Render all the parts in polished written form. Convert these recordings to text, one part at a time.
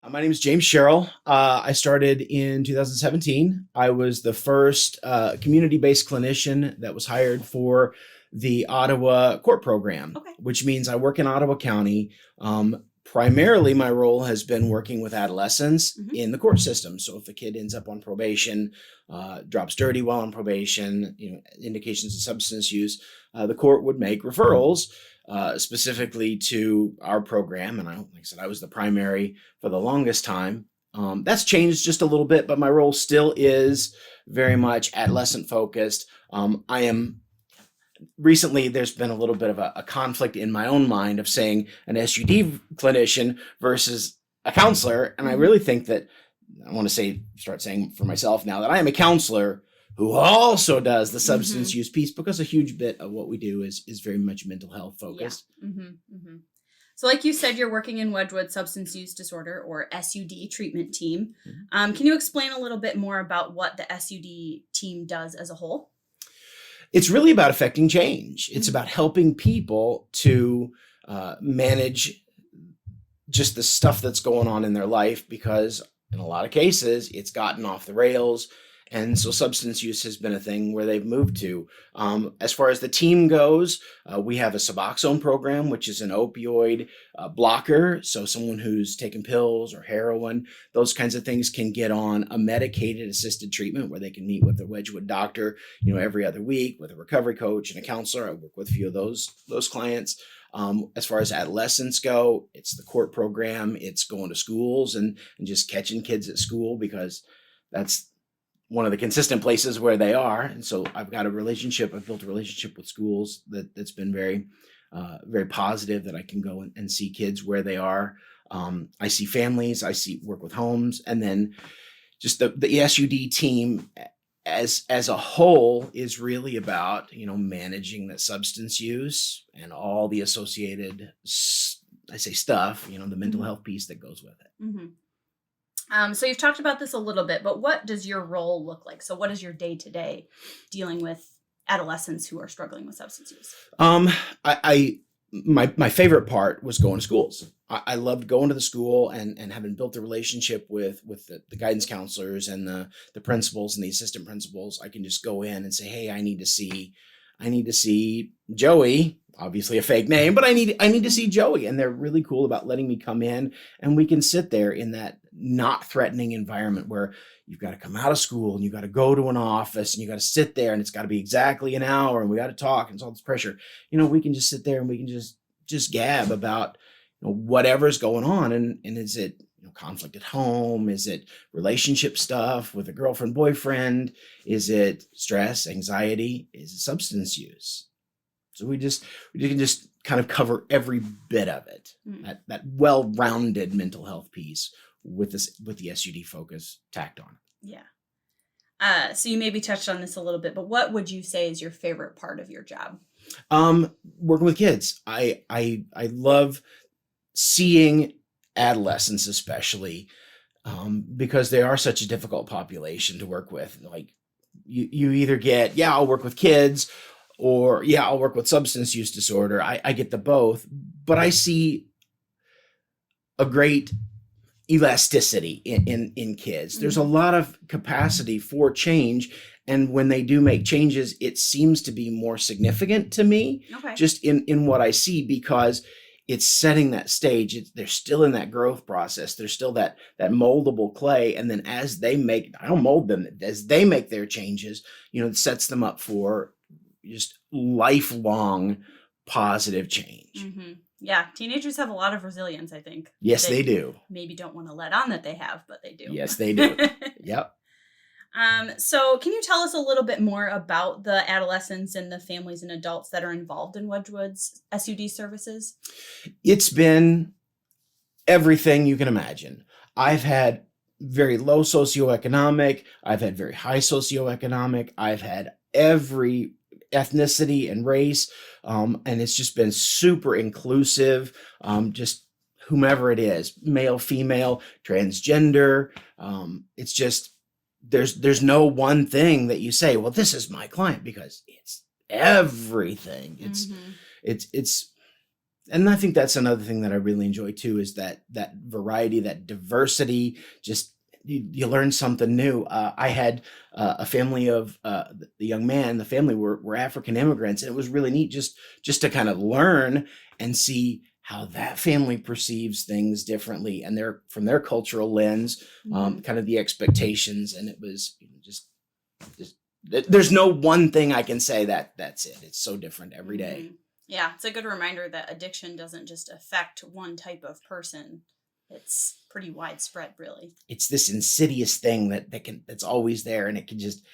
My name is James Sherrill. I started in 2017. I was the first community-based clinician that was hired for the Ottawa court program, Okay. which means I work in Ottawa County. Primarily, my role has been working with adolescents in the court system. So if a kid ends up on probation, drops dirty while on probation, indications of substance use, the court would make referrals specifically to our program. And like I said, I was the primary for the longest time. That's changed just a little bit, but my role still is very much adolescent focused. Recently, there's been a little bit of a conflict in my own mind of saying an SUD clinician versus a counselor. And I really think that I want to start saying for myself now that I am a counselor who also does the substance use piece, because a huge bit of what we do is very much mental health focused. Yeah. So like you said, you're working in Wedgwood Substance Use Disorder or SUD treatment team. Can you explain a little bit more about what the SUD team does as a whole? It's really about affecting change. It's about helping people to manage just the stuff that's going on in their life, because in a lot of cases, it's gotten off the rails. And so substance use has been a thing where they've moved to. As far as the team goes, we have a Suboxone program, which is an opioid blocker. So someone who's taking pills or heroin, those kinds of things, can get on a medicated assisted treatment where they can meet with a Wedgwood doctor, every other week, with a recovery coach and a counselor. I work with a few of those clients. As far as adolescents go, it's the court program. It's going to schools and just catching kids at school, because that's one of the consistent places where they are. And so I've built a relationship with schools that's been very, very positive, that I can go and see kids where they are. I see families, work with homes, and then just the SUD team as a whole is really about, managing the substance use and all the associated, stuff, the mental health piece that goes with it. So you've talked about this a little bit, but what does your role look like? So what is your day-to-day dealing with adolescents who are struggling with substance use? My favorite part was going to schools. I loved going to the school and having built a relationship with the guidance counselors and the principals and the assistant principals. I can just go in and say, hey, I need to see Joey. Obviously a fake name, but I need to see Joey. And they're really cool about letting me come in, and we can sit there in that not threatening environment where you've got to come out of school and you've got to go to an office and you got to sit there and it's got to be exactly an hour and we got to talk and it's all this pressure. We can just sit there and we can just gab about whatever's going on. And is it conflict at home? Is it relationship stuff with a girlfriend, boyfriend? Is it stress, anxiety? Is it substance use? So we can just kind of cover every bit of it, that well-rounded mental health piece with the SUD focus tacked on. Yeah. So you maybe touched on this a little bit, but what would you say is your favorite part of your job? Working with kids. I love seeing adolescents, especially because they are such a difficult population to work with. Like you either get, I'll work with kids, or I'll work with substance use disorder. I get the both, but I see a great elasticity in kids. There's a lot of capacity for change. And when they do make changes, it seems to be more significant to me, just in what I see, because it's setting that stage. They're still in that growth process. They're still that moldable clay. And then I don't mold them, as they make their changes, it sets them up for just lifelong positive change. Yeah. Teenagers have a lot of resilience, I think. Yes, they do. Maybe don't want to let on that they have, but they do. Yes, they do. Yep. So can you tell us a little bit more about the adolescents and the families and adults that are involved in Wedgwood's SUD services? It's been everything you can imagine. I've had very low socioeconomic. I've had very high socioeconomic. I've had every ethnicity and race. And it's just been super inclusive. Just whomever it is, male, female, transgender. It's just, there's no one thing that you say, well, this is my client, because it's everything. It's And I think that's another thing that I really enjoy too, is that variety, that diversity. Just you learn something new. I had a family of the young man. The family were African immigrants, and it was really neat just to kind of learn and see how that family perceives things differently, and from their cultural lens, kind of the expectations. And it was just there's no one thing I can say that's it. It's so different every day. Mm-hmm. Yeah, it's a good reminder that addiction doesn't just affect one type of person. It's pretty widespread, really. It's this insidious thing that's always there, and it can just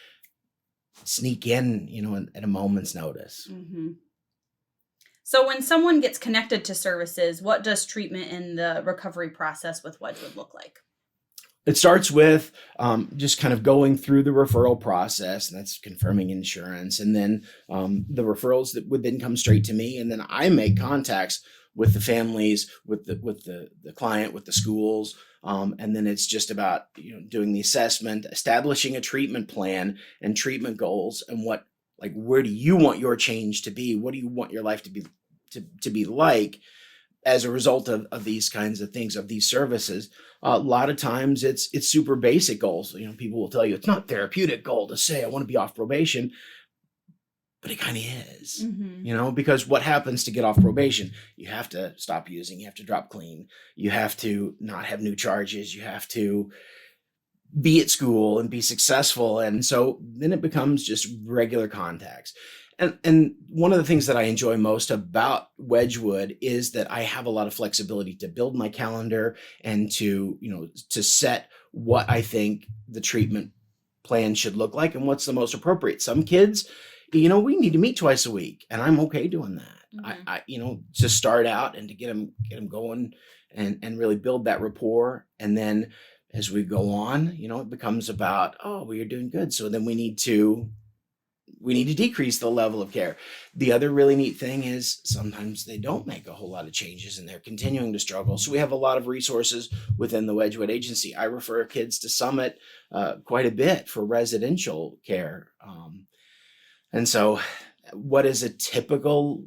sneak in, at a moment's notice. Mm-hmm. So when someone gets connected to services, what does treatment and the recovery process with Wedgwood look like? It starts with just kind of going through the referral process, and that's confirming insurance. And then the referrals that would then come straight to me. And then I make contacts with the families, with the client, with the schools. And then it's just about, doing the assessment, establishing a treatment plan and treatment goals, and where do you want your change to be? What do you want your life to be like as a result of these kinds of things, of these services? A lot of times it's super basic goals. People will tell you it's not therapeutic goal to say, I want to be off probation, but it kind of is, because what happens to get off probation? You have to stop using, you have to drop clean, you have to not have new charges, you have to be at school and be successful. And so then it becomes just regular contacts. And one of the things that I enjoy most about Wedgwood is that I have a lot of flexibility to build my calendar and to set what I think the treatment plan should look like and what's the most appropriate. Some kids, we need to meet twice a week, and I'm okay doing that. I to start out and to get them going and really build that rapport. And then as we go on, it becomes about, oh, well, you're doing good. So then we need to decrease the level of care. The other really neat thing is sometimes they don't make a whole lot of changes and they're continuing to struggle. So we have a lot of resources within the Wedgwood agency. I refer kids to Summit quite a bit for residential care. And so what does a typical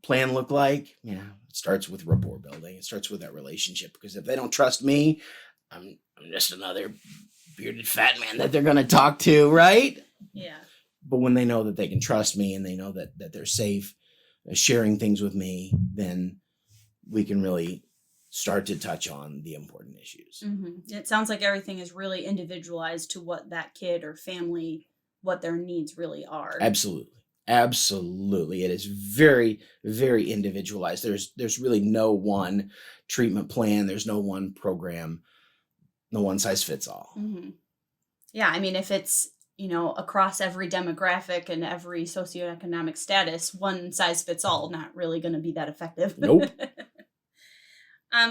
plan look like? It starts with rapport building. It starts with that relationship, because if they don't trust me, I'm just another bearded fat man that they're going to talk to, right? Yeah. But when they know that they can trust me and they know that they're safe sharing things with me, then we can really start to touch on the important issues. Mm-hmm. It sounds like everything is really individualized to what that kid or family, what their needs really are. Absolutely. It is very, very individualized. There's really no one treatment plan. There's no one program, no one size fits all. Mm-hmm. Yeah. I mean, if it's, across every demographic and every socioeconomic status, one size fits all, not really going to be that effective. Nope.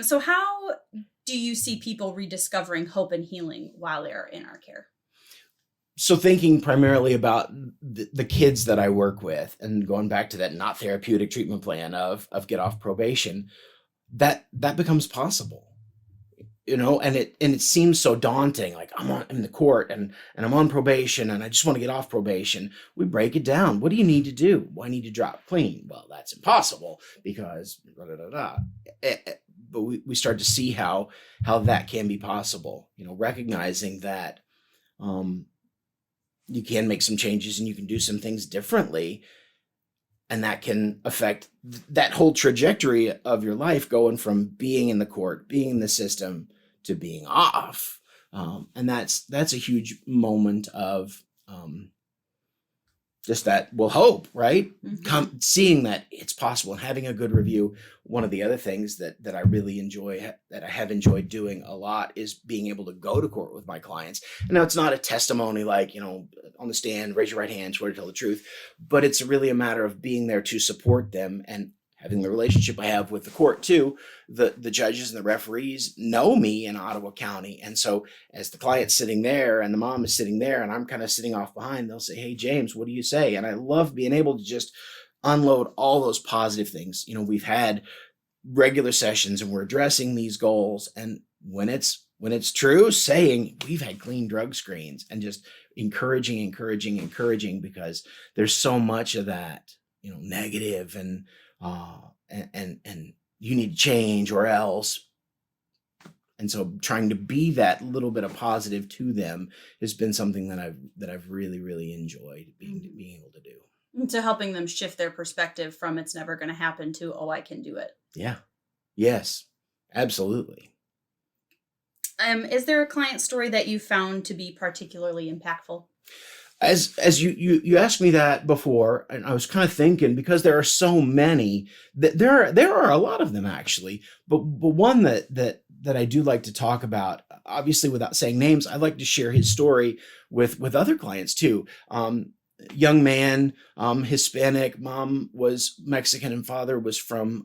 So how do you see people rediscovering hope and healing while they're in our care? So thinking primarily about the kids that I work with, and going back to that not therapeutic treatment plan of get off probation, that becomes possible. And it seems so daunting. Like I'm in the court and I'm on probation and I just want to get off probation. We break it down. What do you need to do? Well, I need to drop clean. Well, that's impossible because But we start to see how that can be possible. Recognizing that you can make some changes and you can do some things differently, and that can affect that whole trajectory of your life, going from being in the court, being in the system, to being off. And that's a huge moment of just that, hope, right? Mm-hmm. Seeing that it's possible and having a good review. One of the other things that I really enjoy, that I have enjoyed doing a lot, is being able to go to court with my clients. And now it's not a testimony like, on the stand, raise your right hand, swear to tell the truth, but it's really a matter of being there to support them and having the relationship I have with the court too. The judges and the referees know me in Ottawa County. And so as the client's sitting there and the mom is sitting there and I'm kind of sitting off behind, they'll say, hey, James, what do you say? And I love being able to just unload all those positive things. We've had regular sessions and we're addressing these goals. And when it's true, saying we've had clean drug screens, and just encouraging, because there's so much of that, negative and and you need to change or else. And so trying to be that little bit of positive to them has been something that I've really, really enjoyed being able to do. And so helping them shift their perspective from it's never going to happen to, oh, I can do it. Yeah. Yes, absolutely. Is there a client story that you found to be particularly impactful? As you asked me that before, and I was kind of thinking, because there are so many, that there are a lot of them actually, but one that I do like to talk about, obviously without saying names, I'd like to share his story with other clients too. Young man, Hispanic, mom was Mexican and father was from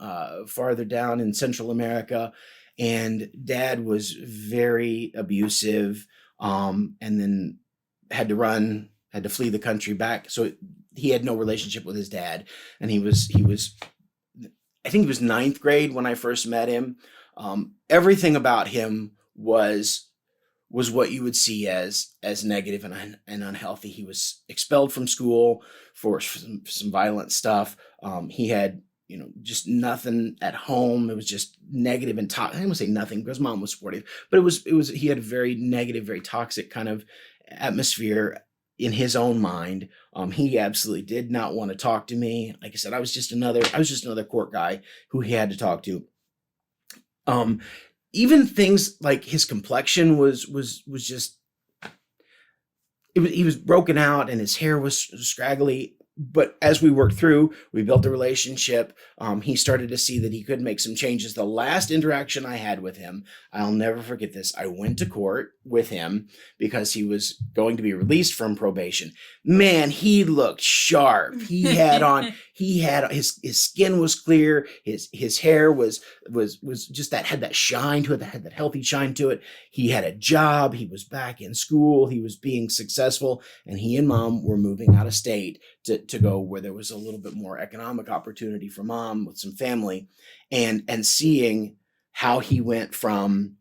farther down in Central America, and dad was very abusive, and then had to flee the country back. So he had no relationship with his dad. And he was, I think he was ninth grade when I first met him. Everything about him was what you would see as negative and unhealthy. He was expelled from school for some violent stuff. He had, just nothing at home. It was just negative and toxic. I don't want to say nothing because mom was supportive, but it was, he had a very negative, very toxic kind of atmosphere in his own mind. He absolutely did not want to talk to me. Like I said, I was just another court guy who he had to talk to. Even things like his complexion was just, he was broken out and his hair was scraggly. But as we worked through, we built a relationship. He started to see that he could make some changes. The last interaction I had with him, I'll never forget this. I went to court with him because he was going to be released from probation. Man, he looked sharp. He had his skin was clear. His hair was just had that shine to it, that had that healthy shine to it. He had a job. He was back in school. He was being successful, and he and mom were moving out of state to go where there was a little bit more economic opportunity for mom with some family, and seeing how he went from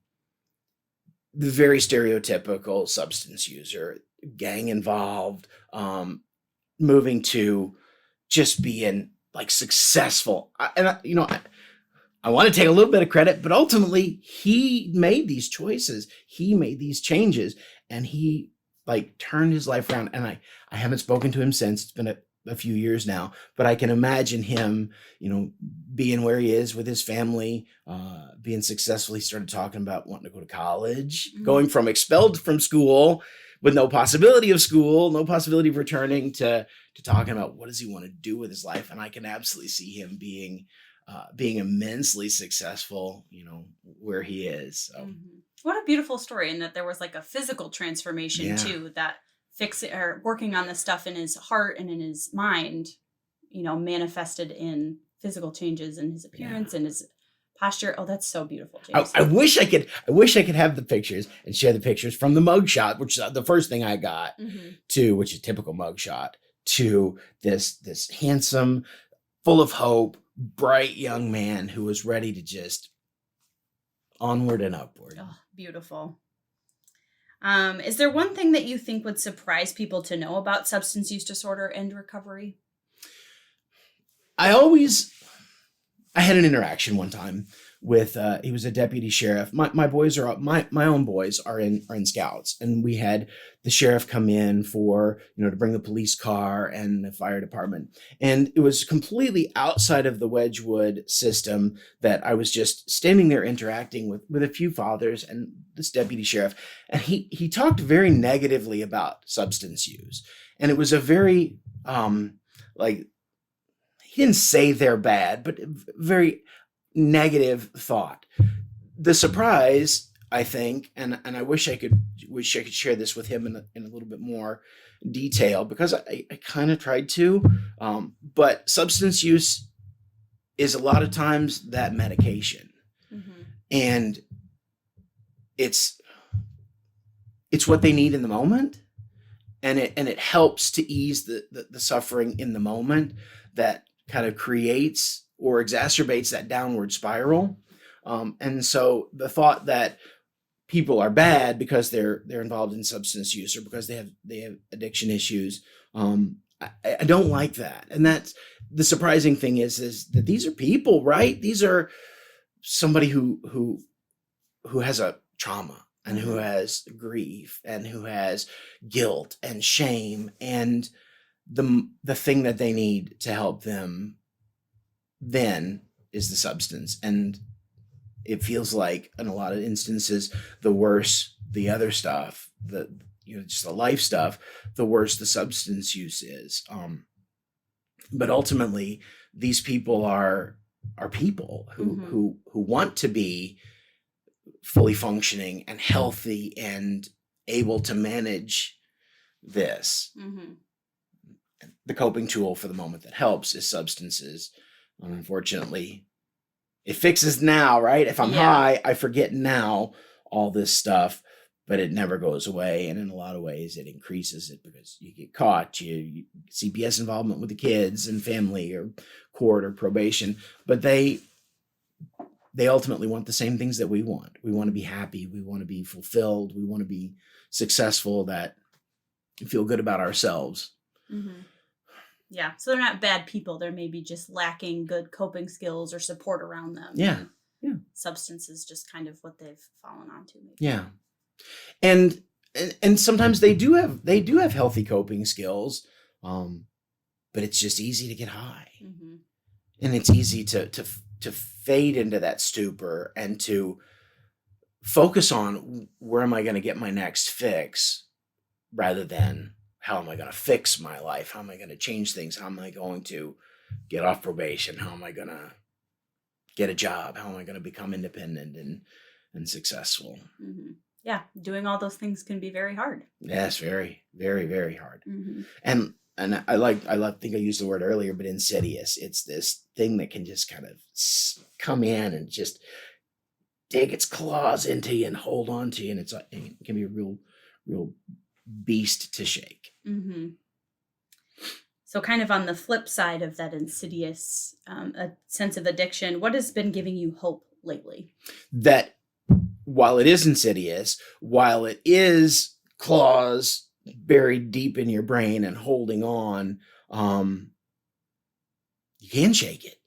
the very stereotypical substance user, gang involved, moving to just being like successful. I want to take a little bit of credit, but ultimately he made these choices. He made these changes, and he turned his life around. And I haven't spoken to him since. It's been a few years now, but I can imagine him, being where he is with his family, being successful. He started talking about wanting to go to college, going from expelled from school with no possibility of school, no possibility of returning, to talking about what does he want to do with his life. And I can absolutely see him being immensely successful, where he is. So. What a beautiful story. And that there was a physical transformation too, that working on this stuff in his heart and in his mind, manifested in physical changes in his appearance and his posture. Oh, that's so beautiful, James. I wish I could have the pictures and share the pictures from the mugshot, which is the first thing I got, to, which is typical mugshot, to this handsome, full of hope, bright young man who was ready to just onward and upward. Oh, beautiful. Is there one thing that you think would surprise people to know about substance use disorder and recovery? I had an interaction one time with, he was a deputy sheriff. My boys are, my own boys are in scouts, and we had the sheriff come in for, to bring the police car and the fire department. And it was completely outside of the Wedgwood system that I was just standing there interacting with a few fathers and this deputy sheriff. And he talked very negatively about substance use. And it was a very, he didn't say they're bad, but very negative thought. The surprise, I think, and I wish I could share this with him in a little bit more detail, because I kind of tried to, but substance use is a lot of times that medication, and it's what they need in the moment, and it helps to ease the suffering in the moment that kind of creates or exacerbates that downward spiral. And so the thought that people are bad because they're involved in substance use or because they have addiction issues, I don't like that. And that's the surprising thing is that these are people, right? These are somebody who has a trauma and who has grief and who has guilt and shame, and the thing that they need to help them then is the substance. And it feels like in a lot of instances, the worse the other stuff, just the life stuff, the worse the substance use is. But ultimately, these people are people who want to be fully functioning and healthy and able to manage this. The coping tool for the moment that helps is substances. And unfortunately, it fixes now, right? If I'm high, I forget now all this stuff, but it never goes away. And in a lot of ways, it increases it because you get caught, you CPS involvement with the kids and family or court or probation, but they ultimately want the same things that we want. We want to be happy. We want to be fulfilled. We want to be successful, that we feel good about ourselves. Yeah. So they're not bad people. They're maybe just lacking good coping skills or support around them. Yeah. Substance is just kind of what they've fallen onto. Maybe. Yeah. And sometimes they do have healthy coping skills. But it's just easy to get high. And it's easy to fade into that stupor and to focus on where am I going to get my next fix rather than how am I going to fix my life? How am I going to change things? How am I going to get off probation? How am I going to get a job? How am I going to become independent and successful? Yeah. Doing all those things can be very hard. Yes, very, very, very hard. And I think I used the word earlier, but insidious. It's this thing that can just kind of come in and just dig its claws into you and hold on to you. And it can be a real beast to shake. So kind of on the flip side of that insidious a sense of addiction, what has been giving you hope lately? That while it is insidious, while it is claws buried deep in your brain and holding on, you can shake it.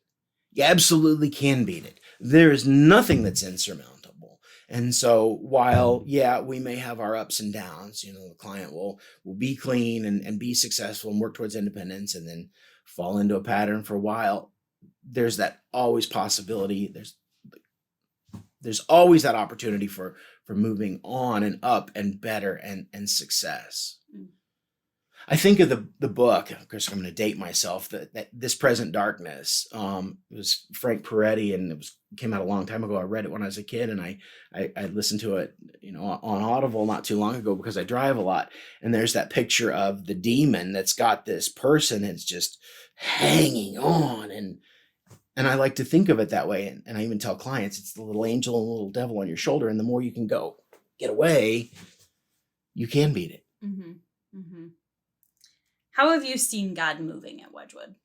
You absolutely can beat it. There is nothing that's insurmountable. And so while, we may have our ups and downs, the client will be clean and be successful and work towards independence and then fall into a pattern for a while, there's that always possibility. There's always that opportunity for moving on and up and better and success. I think of the book, of course, I'm going to date myself, that This Present Darkness. It was Frank Peretti, and it came out a long time ago. I read it when I was a kid, and I listened to it, on Audible not too long ago because I drive a lot. And there's that picture of the demon that's got this person that's just hanging on. And I like to think of it that way. And I even tell clients, it's the little angel and the little devil on your shoulder. And the more you can go get away, you can beat it. How have you seen God moving at Wedgwood?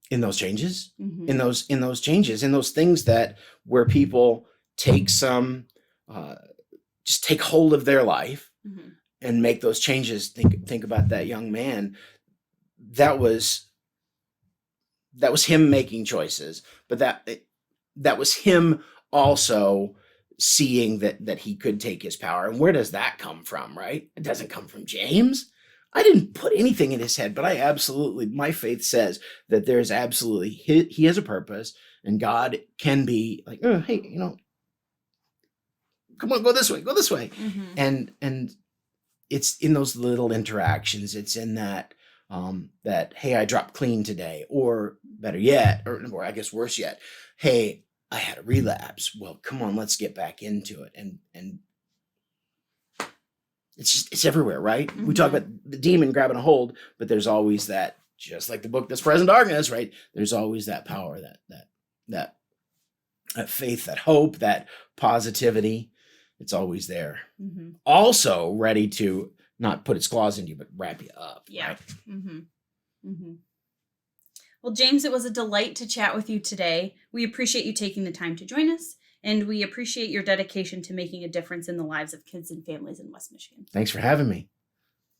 In those changes, in those changes, in those things where people take just take hold of their life and make those changes. Think about that young man. That was him making choices, but that was him also seeing that he could take his power. And where does that come from, right? It doesn't come from James. I didn't put anything in his head, but my faith says that there's absolutely, he has a purpose, and God can be like, oh, hey, come on, go this way. And it's in those little interactions. It's in that, hey, I dropped clean today, or better yet, or I guess worse yet, hey, I had a relapse. Well, come on, let's get back into it. And it's everywhere, right? We talk about the demon grabbing a hold, but there's always that, just like the book This Present Darkness, right? There's always that power, that faith, that hope, that positivity. It's always there. Also ready to not put its claws in you, but wrap you up. Yeah. Right? Well, James, it was a delight to chat with you today. We appreciate you taking the time to join us, and we appreciate your dedication to making a difference in the lives of kids and families in West Michigan. Thanks for having me.